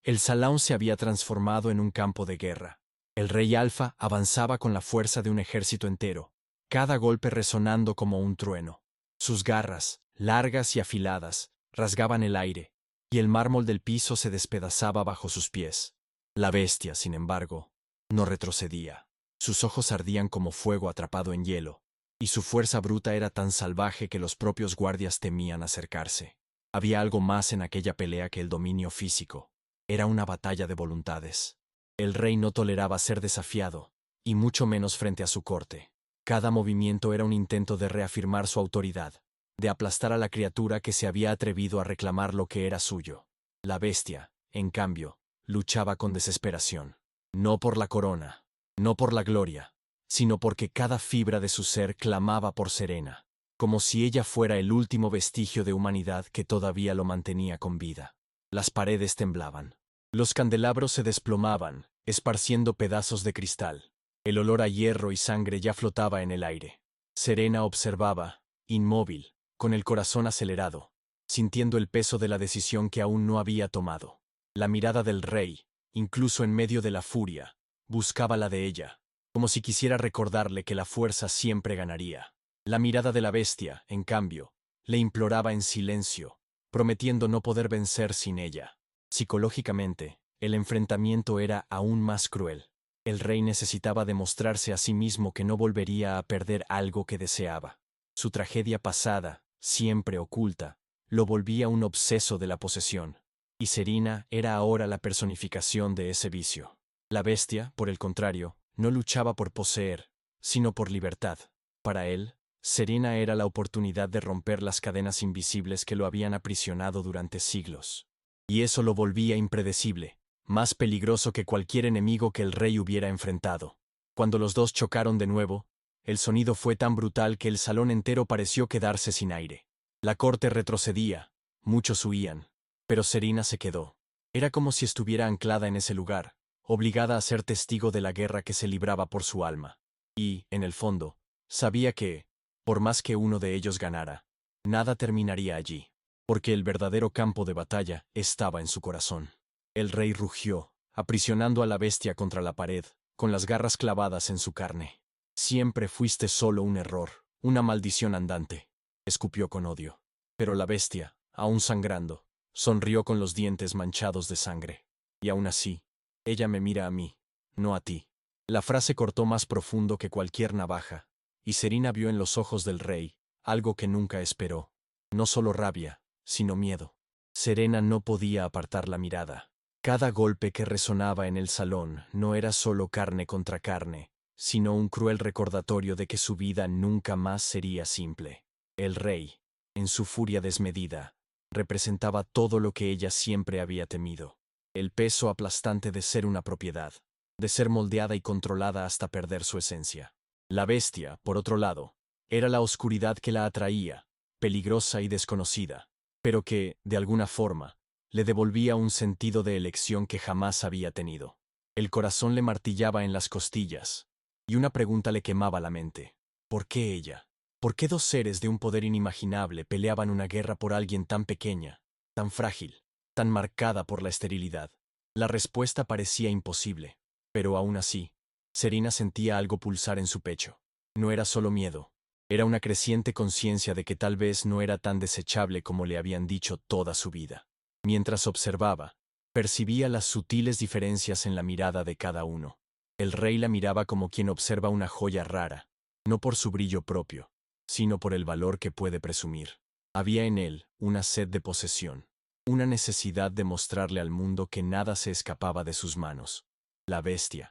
El salón se había transformado en un campo de guerra. El rey Alfa avanzaba con la fuerza de un ejército entero, cada golpe resonando como un trueno. Sus garras, largas y afiladas, rasgaban el aire, y el mármol del piso se despedazaba bajo sus pies. La bestia, sin embargo, no retrocedía. Sus ojos ardían como fuego atrapado en hielo, y su fuerza bruta era tan salvaje que los propios guardias temían acercarse. Había algo más en aquella pelea que el dominio físico. Era una batalla de voluntades. El rey no toleraba ser desafiado, y mucho menos frente a su corte. Cada movimiento era un intento de reafirmar su autoridad, de aplastar a la criatura que se había atrevido a reclamar lo que era suyo. La bestia, en cambio, luchaba con desesperación. No por la corona, no por la gloria, sino porque cada fibra de su ser clamaba por Serena, como si ella fuera el último vestigio de humanidad que todavía lo mantenía con vida. Las paredes temblaban. Los candelabros se desplomaban, esparciendo pedazos de cristal. El olor a hierro y sangre ya flotaba en el aire. Serena observaba, inmóvil, con el corazón acelerado, sintiendo el peso de la decisión que aún no había tomado. La mirada del rey, incluso en medio de la furia, buscaba la de ella, como si quisiera recordarle que la fuerza siempre ganaría. La mirada de la bestia, en cambio, le imploraba en silencio, prometiendo no poder vencer sin ella. Psicológicamente, el enfrentamiento era aún más cruel. El rey necesitaba demostrarse a sí mismo que no volvería a perder algo que deseaba. Su tragedia pasada, siempre oculta, lo volvía un obseso de la posesión, y Serena era ahora la personificación de ese vicio. La bestia, por el contrario, no luchaba por poseer, sino por libertad. Para él, Serena era la oportunidad de romper las cadenas invisibles que lo habían aprisionado durante siglos. Y eso lo volvía impredecible, más peligroso que cualquier enemigo que el rey hubiera enfrentado. Cuando los dos chocaron de nuevo, el sonido fue tan brutal que el salón entero pareció quedarse sin aire. La corte retrocedía, muchos huían, pero Serena se quedó. Era como si estuviera anclada en ese lugar, obligada a ser testigo de la guerra que se libraba por su alma. Y, en el fondo, sabía que, por más que uno de ellos ganara, nada terminaría allí, porque el verdadero campo de batalla estaba en su corazón. El rey rugió, aprisionando a la bestia contra la pared, con las garras clavadas en su carne. Siempre fuiste solo un error, una maldición andante, escupió con odio. Pero la bestia, aún sangrando, sonrió con los dientes manchados de sangre. Y aún así, ella me mira a mí, no a ti. La frase cortó más profundo que cualquier navaja, y Serena vio en los ojos del rey algo que nunca esperó. No solo rabia, sino miedo. Serena no podía apartar la mirada. Cada golpe que resonaba en el salón no era solo carne contra carne, sino un cruel recordatorio de que su vida nunca más sería simple. El rey, en su furia desmedida, representaba todo lo que ella siempre había temido. El peso aplastante de ser una propiedad, de ser moldeada y controlada hasta perder su esencia. La bestia, por otro lado, era la oscuridad que la atraía, peligrosa y desconocida, pero que, de alguna forma, le devolvía un sentido de elección que jamás había tenido. El corazón le martillaba en las costillas, y una pregunta le quemaba la mente. ¿Por qué ella? ¿Por qué dos seres de un poder inimaginable peleaban una guerra por alguien tan pequeña, tan frágil, tan marcada por la esterilidad? La respuesta parecía imposible, pero aún así, Serena sentía algo pulsar en su pecho. No era solo miedo, era una creciente conciencia de que tal vez no era tan desechable como le habían dicho toda su vida. Mientras observaba, percibía las sutiles diferencias en la mirada de cada uno. El rey la miraba como quien observa una joya rara, no por su brillo propio, sino por el valor que puede presumir. Había en él una sed de posesión, una necesidad de mostrarle al mundo que nada se escapaba de sus manos. La bestia.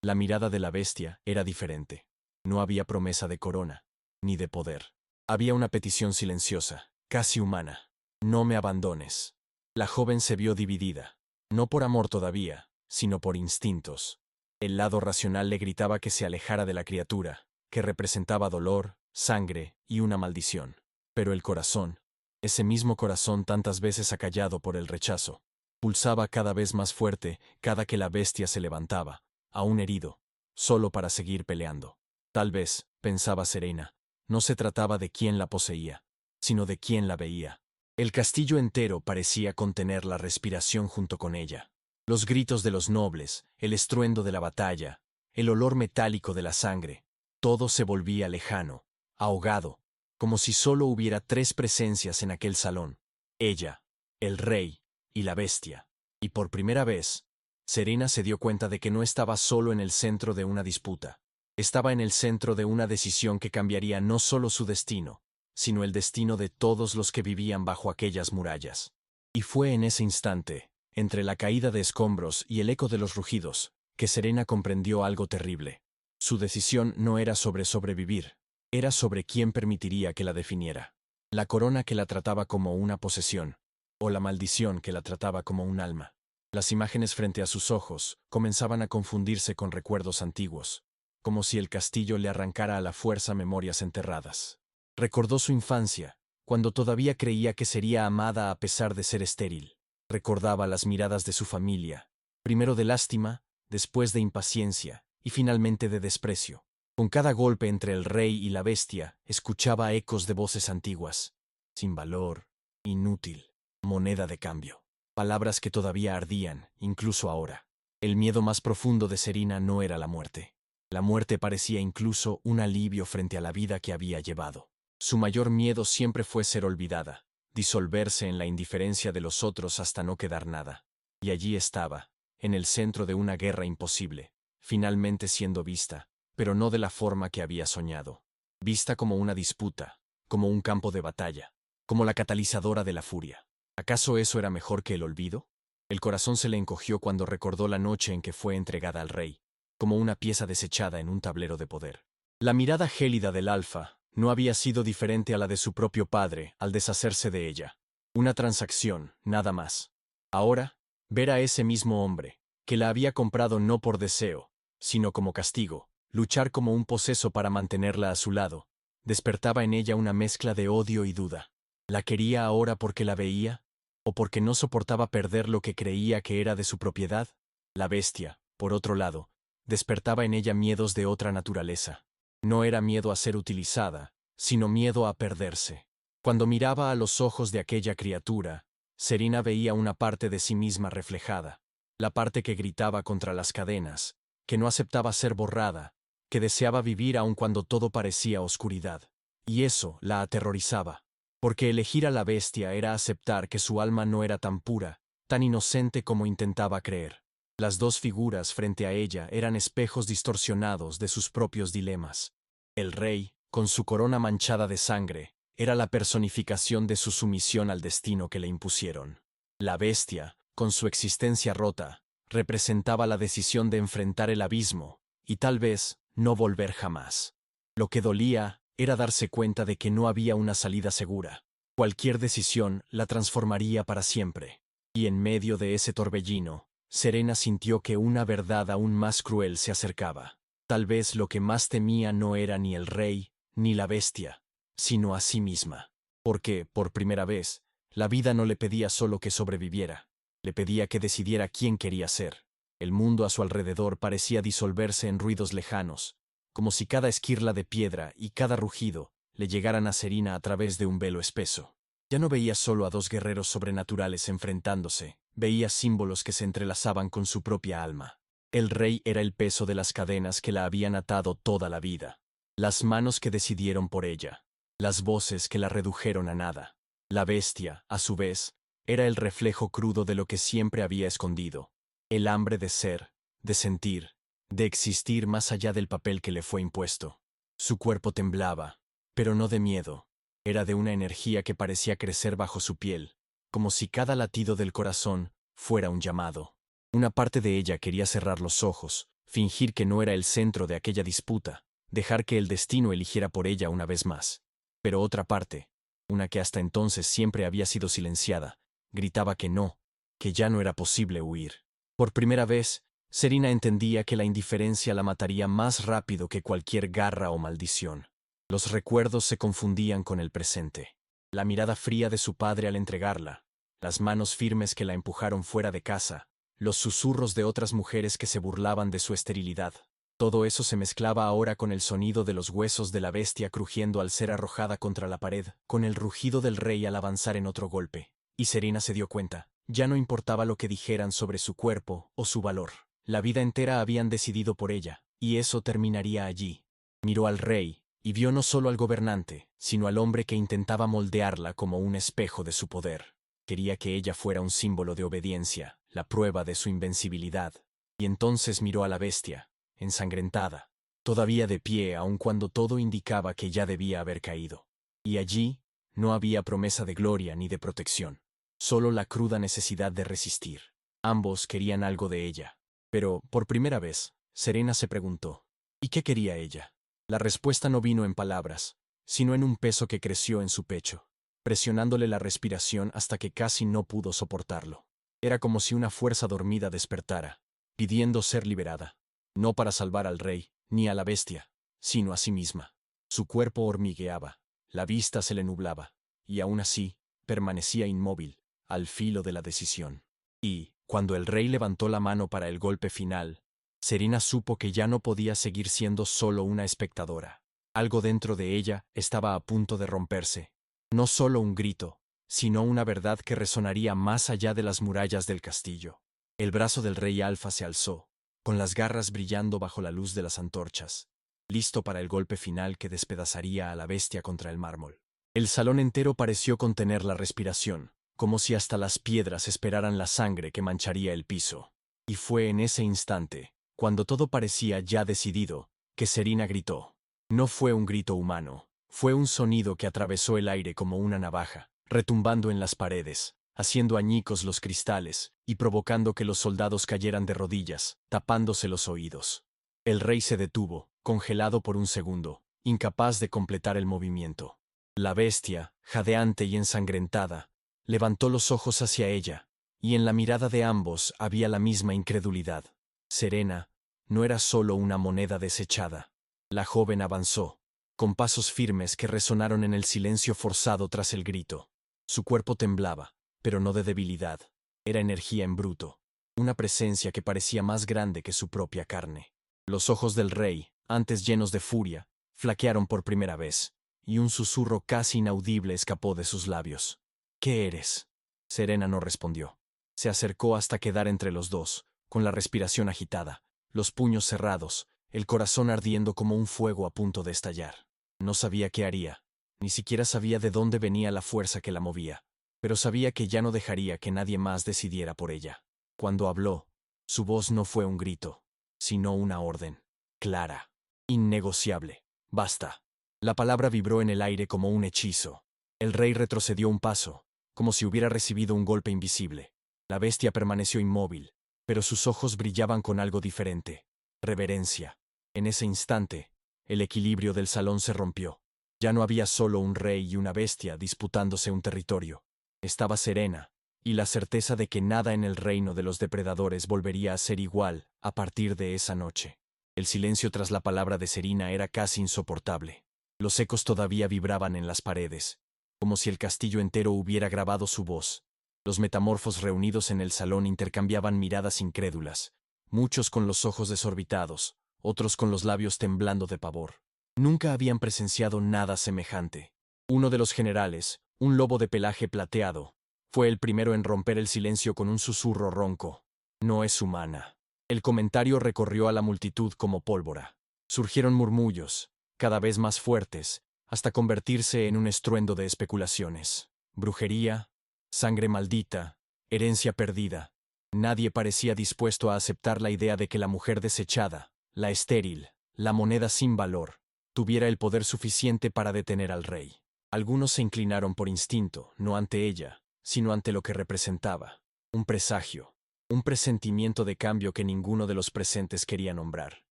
La mirada de la bestia era diferente. No había promesa de corona, ni de poder. Había una petición silenciosa, casi humana. No me abandones. La joven se vio dividida, no por amor todavía, sino por instintos. El lado racional le gritaba que se alejara de la criatura, que representaba dolor, sangre y una maldición. Pero el corazón, ese mismo corazón tantas veces acallado por el rechazo, pulsaba cada vez más fuerte cada que la bestia se levantaba, aún herido, solo para seguir peleando. Tal vez, pensaba Serena, no se trataba de quién la poseía, sino de quién la veía. El castillo entero parecía contener la respiración junto con ella. Los gritos de los nobles, el estruendo de la batalla, el olor metálico de la sangre, todo se volvía lejano, ahogado, como si solo hubiera tres presencias en aquel salón: ella, el rey y la bestia. Y por primera vez, Serena se dio cuenta de que no estaba solo en el centro de una disputa. Estaba en el centro de una decisión que cambiaría no solo su destino, sino el destino de todos los que vivían bajo aquellas murallas. Y fue en ese instante, entre la caída de escombros y el eco de los rugidos, que Serena comprendió algo terrible. Su decisión no era sobre sobrevivir, era sobre quién permitiría que la definiera. La corona que la trataba como una posesión, o la maldición que la trataba como un alma. Las imágenes frente a sus ojos comenzaban a confundirse con recuerdos antiguos, como si el castillo le arrancara a la fuerza memorias enterradas. Recordó su infancia, cuando todavía creía que sería amada a pesar de ser estéril. Recordaba las miradas de su familia, primero de lástima, después de impaciencia y finalmente de desprecio. Con cada golpe entre el rey y la bestia, escuchaba ecos de voces antiguas. Sin valor, inútil, moneda de cambio. Palabras que todavía ardían, incluso ahora. El miedo más profundo de Serena no era la muerte. La muerte parecía incluso un alivio frente a la vida que había llevado. Su mayor miedo siempre fue ser olvidada, disolverse en la indiferencia de los otros hasta no quedar nada. Y allí estaba, en el centro de una guerra imposible, finalmente siendo vista, pero no de la forma que había soñado. Vista como una disputa, como un campo de batalla, como la catalizadora de la furia. ¿Acaso eso era mejor que el olvido? El corazón se le encogió cuando recordó la noche en que fue entregada al rey, como una pieza desechada en un tablero de poder. La mirada gélida del Alfa no había sido diferente a la de su propio padre al deshacerse de ella. Una transacción, nada más. Ahora, ver a ese mismo hombre, que la había comprado no por deseo, sino como castigo, luchar como un poseso para mantenerla a su lado, despertaba en ella una mezcla de odio y duda. ¿La quería ahora porque la veía? ¿O porque no soportaba perder lo que creía que era de su propiedad? La bestia, por otro lado, despertaba en ella miedos de otra naturaleza. No era miedo a ser utilizada, sino miedo a perderse. Cuando miraba a los ojos de aquella criatura, Serena veía una parte de sí misma reflejada, la parte que gritaba contra las cadenas, que no aceptaba ser borrada, que deseaba vivir aun cuando todo parecía oscuridad. Y eso la aterrorizaba, porque elegir a la bestia era aceptar que su alma no era tan pura, tan inocente como intentaba creer. Las dos figuras frente a ella eran espejos distorsionados de sus propios dilemas. El rey, con su corona manchada de sangre, era la personificación de su sumisión al destino que le impusieron. La bestia, con su existencia rota, representaba la decisión de enfrentar el abismo, y tal vez no volver jamás. Lo que dolía era darse cuenta de que no había una salida segura. Cualquier decisión la transformaría para siempre. Y en medio de ese torbellino, Serena sintió que una verdad aún más cruel se acercaba. Tal vez lo que más temía no era ni el rey, ni la bestia, sino a sí misma. Porque, por primera vez, la vida no le pedía solo que sobreviviera, le pedía que decidiera quién quería ser. El mundo a su alrededor parecía disolverse en ruidos lejanos, como si cada esquirla de piedra y cada rugido le llegaran a Serena a través de un velo espeso. Ya no veía solo a dos guerreros sobrenaturales enfrentándose, veía símbolos que se entrelazaban con su propia alma. El rey era el peso de las cadenas que la habían atado toda la vida, las manos que decidieron por ella, las voces que la redujeron a nada. La bestia, a su vez, era el reflejo crudo de lo que siempre había escondido, el hambre de ser, de sentir, de existir más allá del papel que le fue impuesto. Su cuerpo temblaba, pero no de miedo. Era de una energía que parecía crecer bajo su piel, como si cada latido del corazón fuera un llamado. Una parte de ella quería cerrar los ojos, fingir que no era el centro de aquella disputa, dejar que el destino eligiera por ella una vez más. Pero otra parte, una que hasta entonces siempre había sido silenciada, gritaba que no, que ya no era posible huir. Por primera vez, Serena entendía que la indiferencia la mataría más rápido que cualquier garra o maldición. Los recuerdos se confundían con el presente. La mirada fría de su padre al entregarla, las manos firmes que la empujaron fuera de casa, los susurros de otras mujeres que se burlaban de su esterilidad. Todo eso se mezclaba ahora con el sonido de los huesos de la bestia crujiendo al ser arrojada contra la pared, con el rugido del rey al avanzar en otro golpe. Y Serena se dio cuenta. Ya no importaba lo que dijeran sobre su cuerpo o su valor. La vida entera habían decidido por ella, y eso terminaría allí. Miró al rey, y vio no solo al gobernante, sino al hombre que intentaba moldearla como un espejo de su poder. Quería que ella fuera un símbolo de obediencia, la prueba de su invencibilidad. Y entonces miró a la bestia, ensangrentada, todavía de pie aun cuando todo indicaba que ya debía haber caído. Y allí no había promesa de gloria ni de protección, solo la cruda necesidad de resistir. Ambos querían algo de ella. Pero, por primera vez, Serena se preguntó, ¿y qué quería ella? La respuesta no vino en palabras, sino en un peso que creció en su pecho, presionándole la respiración hasta que casi no pudo soportarlo. Era como si una fuerza dormida despertara, pidiendo ser liberada, no para salvar al rey, ni a la bestia, sino a sí misma. Su cuerpo hormigueaba, la vista se le nublaba, y aún así, permanecía inmóvil, al filo de la decisión. Y, cuando el rey levantó la mano para el golpe final, Serena supo que ya no podía seguir siendo solo una espectadora. Algo dentro de ella estaba a punto de romperse. No solo un grito, sino una verdad que resonaría más allá de las murallas del castillo. El brazo del rey Alfa se alzó, con las garras brillando bajo la luz de las antorchas, listo para el golpe final que despedazaría a la bestia contra el mármol. El salón entero pareció contener la respiración, como si hasta las piedras esperaran la sangre que mancharía el piso. Y fue en ese instante, cuando todo parecía ya decidido, que Serena gritó. No fue un grito humano, fue un sonido que atravesó el aire como una navaja, retumbando en las paredes, haciendo añicos los cristales y provocando que los soldados cayeran de rodillas, tapándose los oídos. El rey se detuvo, congelado por un segundo, incapaz de completar el movimiento. La bestia, jadeante y ensangrentada, levantó los ojos hacia ella, y en la mirada de ambos había la misma incredulidad. Serena no era solo una moneda desechada. La joven avanzó, con pasos firmes que resonaron en el silencio forzado tras el grito. Su cuerpo temblaba, pero no de debilidad. Era energía en bruto, una presencia que parecía más grande que su propia carne. Los ojos del rey, antes llenos de furia, flaquearon por primera vez, y un susurro casi inaudible escapó de sus labios. ¿Qué eres? Serena no respondió. Se acercó hasta quedar entre los dos, con la respiración agitada, los puños cerrados, el corazón ardiendo como un fuego a punto de estallar. No sabía qué haría, ni siquiera sabía de dónde venía la fuerza que la movía, pero sabía que ya no dejaría que nadie más decidiera por ella. Cuando habló, su voz no fue un grito, sino una orden, clara, innegociable. Basta. La palabra vibró en el aire como un hechizo. El rey retrocedió un paso, como si hubiera recibido un golpe invisible. La bestia permaneció inmóvil, pero sus ojos brillaban con algo diferente, reverencia. En ese instante, el equilibrio del salón se rompió. Ya no había solo un rey y una bestia disputándose un territorio. Estaba Serena, y la certeza de que nada en el reino de los depredadores volvería a ser igual a partir de esa noche. El silencio tras la palabra de Serena era casi insoportable. Los ecos todavía vibraban en las paredes, como si el castillo entero hubiera grabado su voz. Los metamorfos reunidos en el salón intercambiaban miradas incrédulas, muchos con los ojos desorbitados, otros con los labios temblando de pavor. Nunca habían presenciado nada semejante. Uno de los generales, un lobo de pelaje plateado, fue el primero en romper el silencio con un susurro ronco. No es humana. El comentario recorrió a la multitud como pólvora. Surgieron murmullos, cada vez más fuertes, hasta convertirse en un estruendo de especulaciones. Brujería, sangre maldita, herencia perdida. Nadie parecía dispuesto a aceptar la idea de que la mujer desechada, la estéril, la moneda sin valor, tuviera el poder suficiente para detener al rey. Algunos se inclinaron por instinto, no ante ella, sino ante lo que representaba. Un presagio, un presentimiento de cambio que ninguno de los presentes quería nombrar.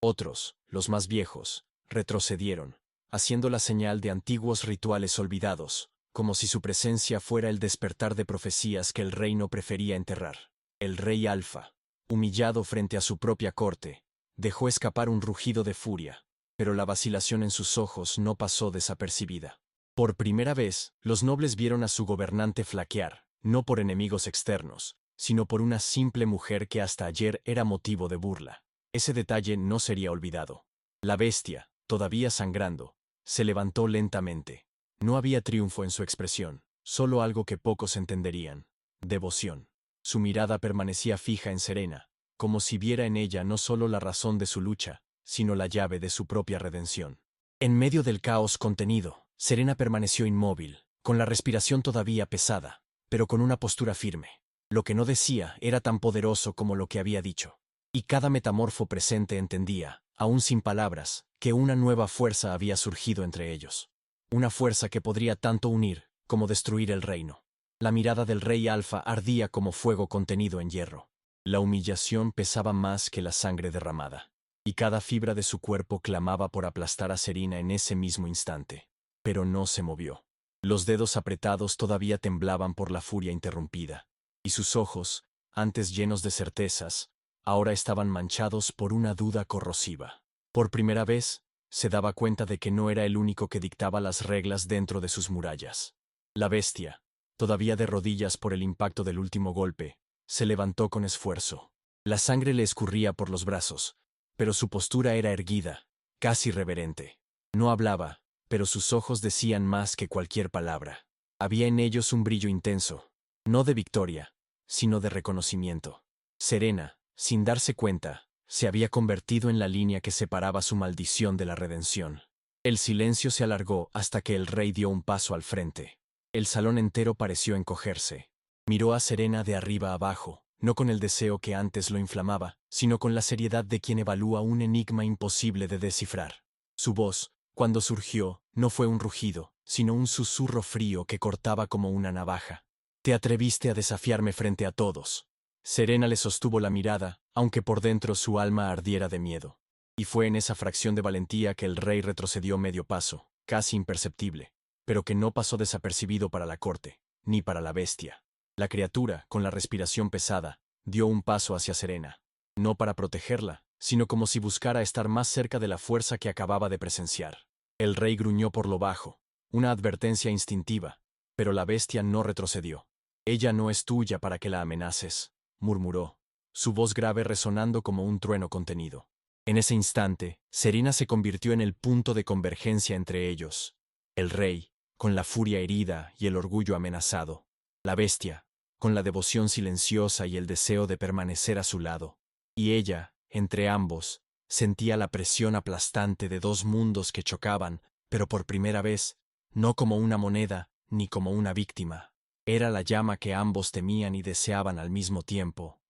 Otros, los más viejos, retrocedieron, haciendo la señal de antiguos rituales olvidados, como si su presencia fuera el despertar de profecías que el reino prefería enterrar. El rey Alfa, humillado frente a su propia corte, dejó escapar un rugido de furia, pero la vacilación en sus ojos no pasó desapercibida. Por primera vez, los nobles vieron a su gobernante flaquear, no por enemigos externos, sino por una simple mujer que hasta ayer era motivo de burla. Ese detalle no sería olvidado. La bestia, todavía sangrando, se levantó lentamente. No había triunfo en su expresión, solo algo que pocos entenderían: devoción. Su mirada permanecía fija en Serena, como si viera en ella no solo la razón de su lucha, sino la llave de su propia redención. En medio del caos contenido, Serena permaneció inmóvil, con la respiración todavía pesada, pero con una postura firme. Lo que no decía era tan poderoso como lo que había dicho. Y cada metamorfo presente entendía, aún sin palabras, que una nueva fuerza había surgido entre ellos. Una fuerza que podría tanto unir como destruir el reino. La mirada del rey Alfa ardía como fuego contenido en hierro. La humillación pesaba más que la sangre derramada, y cada fibra de su cuerpo clamaba por aplastar a Serena en ese mismo instante. Pero no se movió. Los dedos apretados todavía temblaban por la furia interrumpida, y sus ojos, antes llenos de certezas, ahora estaban manchados por una duda corrosiva. Por primera vez, se daba cuenta de que no era el único que dictaba las reglas dentro de sus murallas. La bestia, todavía de rodillas por el impacto del último golpe, se levantó con esfuerzo. La sangre le escurría por los brazos, pero su postura era erguida, casi reverente. No hablaba, pero sus ojos decían más que cualquier palabra. Había en ellos un brillo intenso, no de victoria, sino de reconocimiento. Serena, sin darse cuenta, se había convertido en la línea que separaba su maldición de la redención. El silencio se alargó hasta que el rey dio un paso al frente. El salón entero pareció encogerse. Miró a Serena de arriba abajo, no con el deseo que antes lo inflamaba, sino con la seriedad de quien evalúa un enigma imposible de descifrar. Su voz, cuando surgió, no fue un rugido, sino un susurro frío que cortaba como una navaja. Te atreviste a desafiarme frente a todos. Serena le sostuvo la mirada, aunque por dentro su alma ardiera de miedo. Y fue en esa fracción de valentía que el rey retrocedió medio paso, casi imperceptible, pero que no pasó desapercibido para la corte, ni para la bestia. La criatura, con la respiración pesada, dio un paso hacia Serena, no para protegerla, sino como si buscara estar más cerca de la fuerza que acababa de presenciar. El rey gruñó por lo bajo, una advertencia instintiva, pero la bestia no retrocedió. Ella no es tuya para que la amenaces, murmuró, su voz grave resonando como un trueno contenido. En ese instante, Serena se convirtió en el punto de convergencia entre ellos. El rey, con la furia herida y el orgullo amenazado. La bestia, con la devoción silenciosa y el deseo de permanecer a su lado. Y ella, entre ambos, sentía la presión aplastante de dos mundos que chocaban, pero por primera vez, no como una moneda, ni como una víctima. Era la llama que ambos temían y deseaban al mismo tiempo.